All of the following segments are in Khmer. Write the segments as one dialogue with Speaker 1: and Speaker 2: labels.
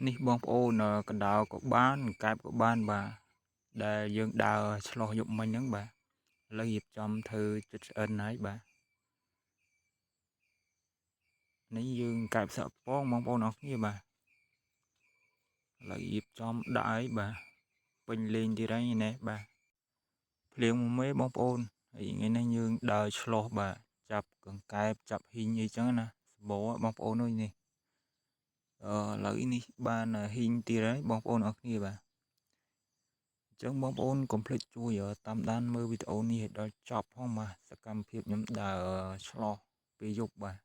Speaker 1: នេះបងប្អូនកណ្ដោក៏បានកែបក៏បានបាទដែលយើងដើរឆ្លោះយប់មិញហ្នឹងបាទឥឡូវរៀបចំធ្វើជិតឆ្អិនហើយបាទនេះយើងកែបសាក់ពងបងប្អូនអរគ្នាបាទឥឡូវរៀបចំដាក់ហើយបាទពេញលេងទៀតហើយនេះបាទភ្លៀងមួយមេបងប្អូនហើយថ្ងៃនេះយើងដើរឆ្លោះបាទចាប់កង្កែបចាប់ហ៊ីងអីចឹងណាសបោបងប្អូនអើយនេះឥឡូវនេះបានហ៊ីងទៀតហើយបងប្អូនអរគ្នាបាទចឹងបងប្អូនកុំភ្លេចជួយតាមដានមើលវីដេអូនេះឲ្យដល់ចប់ផងបាទសកម្មភាពខ្ញុំដើរឆ្លោះពេលយប់បាទ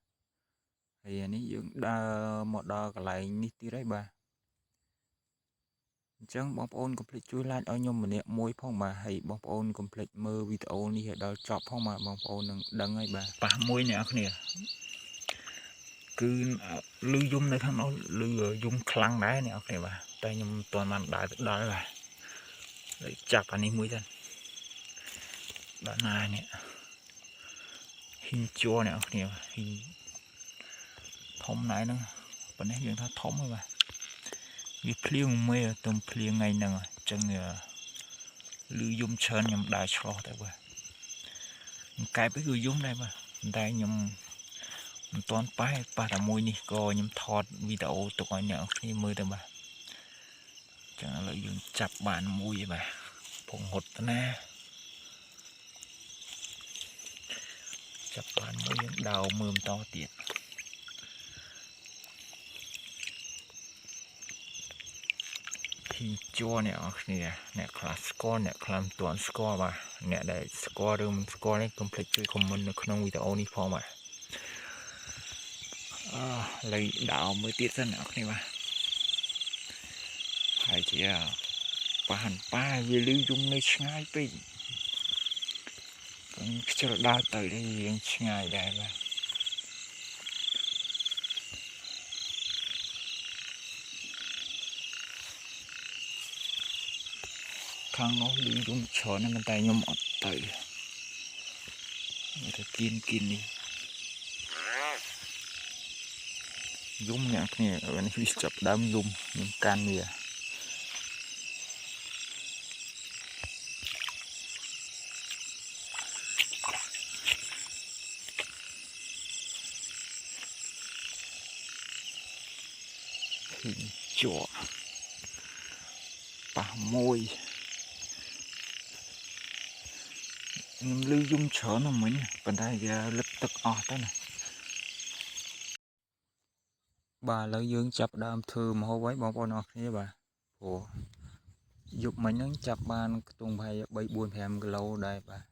Speaker 1: ហើយនេះយើងដើរមកដល់កន្លែងនេះទៀតហើយបាទអញ្ចឹងបងប្អូនកុំភ្លេចជួយ like ឲ្យខ្ញុំម្នាក់មួយផងបាទហើយបងប្អូនកុំភ្លេចមើលវីដេអូនេះឲ្យដល់ចប់ផងបាទបងប្អូននឹងដឹងហើយបាទប៉ះមួយអ្នកនរគ្នាគឺលឺយំនៅខាងនោះលឺយំខ្លាំងដែរអ្នកនរគ្នាបាទតែខ្ញុំមិនទាន់បានដើរទៅដល់បាទហើយចាប់អានេះមួយទៅដល់ណានេះហ៊ីងជួអ្នកនរគ្នាហ៊ីងធំណាស់ហ្នឹងប៉ុន្តែយើងថាធំហើយបាទវាភ្លៀងមេទំភ្លៀងថ្ងៃហ្នឹងអញ្ចឹងលឺយំច្រើនខ្ញុំដើរឆ្លោះទៅបាទកែបគឺយំដែរបាទតែខ្ញុំមិនទាន់ប៉ះតែមួយនេះក៏ខ្ញុំថតវីដេអូទុកឲ្យអ្នកគ្នាមើលទៅបាទចឹងឥឡូវយើងចាប់បានមួយឯបាទពងហត់ណាចាប់បានមួយយើងដើរមើលបន្តទៀតហ៊ីងជួអ្នកនរគ្នាអ្នកខ្លះស្គាល់អ្នកខ្លះមិនទាន់ស្គាល់បាទអ្នកដែលស្គាល់ឬមិនស្គាល់នេះកុំភ្លេចជួយ comment នៅក្នុងវីដេអូនេះផងបាទឥឡូវដើរមើលទៀតសិនអ្នកនរគ្នាបាទហើយជាប៉ាវាលឺយំនៅឆ្ងាយពេកខ្ជិលដើរទៅរៀងឆ្ងាយដែរបាទខាងនោះលឺយំច្រើនតែខ្ញុំអត់ទៅទៅគៀននេះយំអ្នកគ្នានេះវាចាប់ដើមយំខ្ញុំកាន់វាហ៊ីងជួប៉ះមួយខ្ញុំលឺយំច្រើនណាស់មិញប៉ុន្តែវាលឹកទឹកអស់ទៅណាបាទឥឡូវយើងចាប់ដើមធ្វើម្ហូបហើយបងប្អូនអរគ្នាបាទព្រោះយប់មិញហ្នឹងចាប់បានខ្ទង់ប្រហែល3-4-5 គីឡូដែរបាទ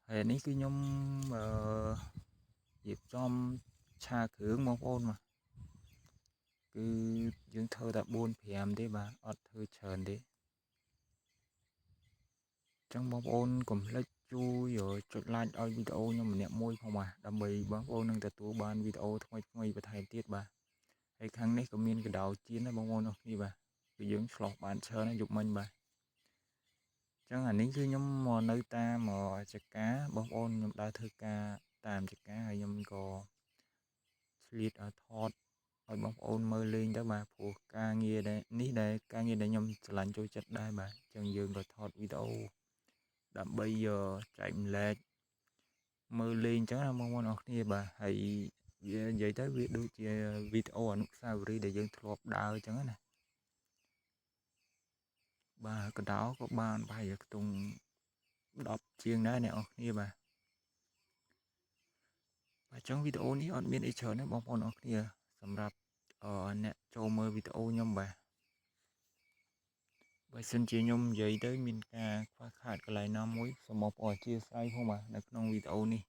Speaker 1: ហើយនេះគឺខ្ញុំរៀបចំឆាគ្រឿងបងប្អូនបាទគឺយើងធ្វើតែ4-5ទេបាទអត់ធ្វើច្រើនទេចឹងបងប្អូនកុំភ្លេចជួយចុច like ឲ្យវីដេអូខ្ញុំម្នាក់មួយផងបាទដើម្បីបងប្អូននឹងទទួលបានវីដេអូថ្មីបន្ថែមទៀតបាទហើយខាងនេះក៏មានកដោជៀនដែរបងប្អូនអរគ្នាបាទគឺយើងឆ្លោះបានច្រើនយប់មិញបាទចឹងអានេះគឺខ្ញុំមកនៅតាមចកាបងប្អូនខ្ញុំដើរធ្វើការតាមចកាហើយខ្ញុំក៏ឆ្លៀតថតឲ្យបងប្អូនមើលលេងទៅបាទព្រោះការងារដែលការងារដែលខ្ញុំឆ្លាញ់ចូលចិត្តដែរបាទចឹងយើងក៏ថតវីដេអូដើម្បីចែកម្លែកមើលលេងចឹងណាបងប្អូនអរគ្នាបាទហើយវានិយាយទៅវាដូចជាវីដេអូអនុស្សាវរីយ៍ដែលយើងធ្លាប់ដើរចឹងណាបាទកដោក៏បានប្រហែលខ្ទង់10ជាងដែរអ្នកនរគ្នាបាទចឹងវីដេអូនេះអត់មានអីច្រើនទេបងប្អូនអរគ្នាសម្រាប់អ្នកចូលមើលវីដេអូខ្ញុំបាទបើសិនជាខ្ញុំនិយាយទៅមានការខ្វះខាតកន្លែងណាមួយសូមបងប្អូនអធិស្ឋានផងបាទនៅក្នុងវីដេអូនេះ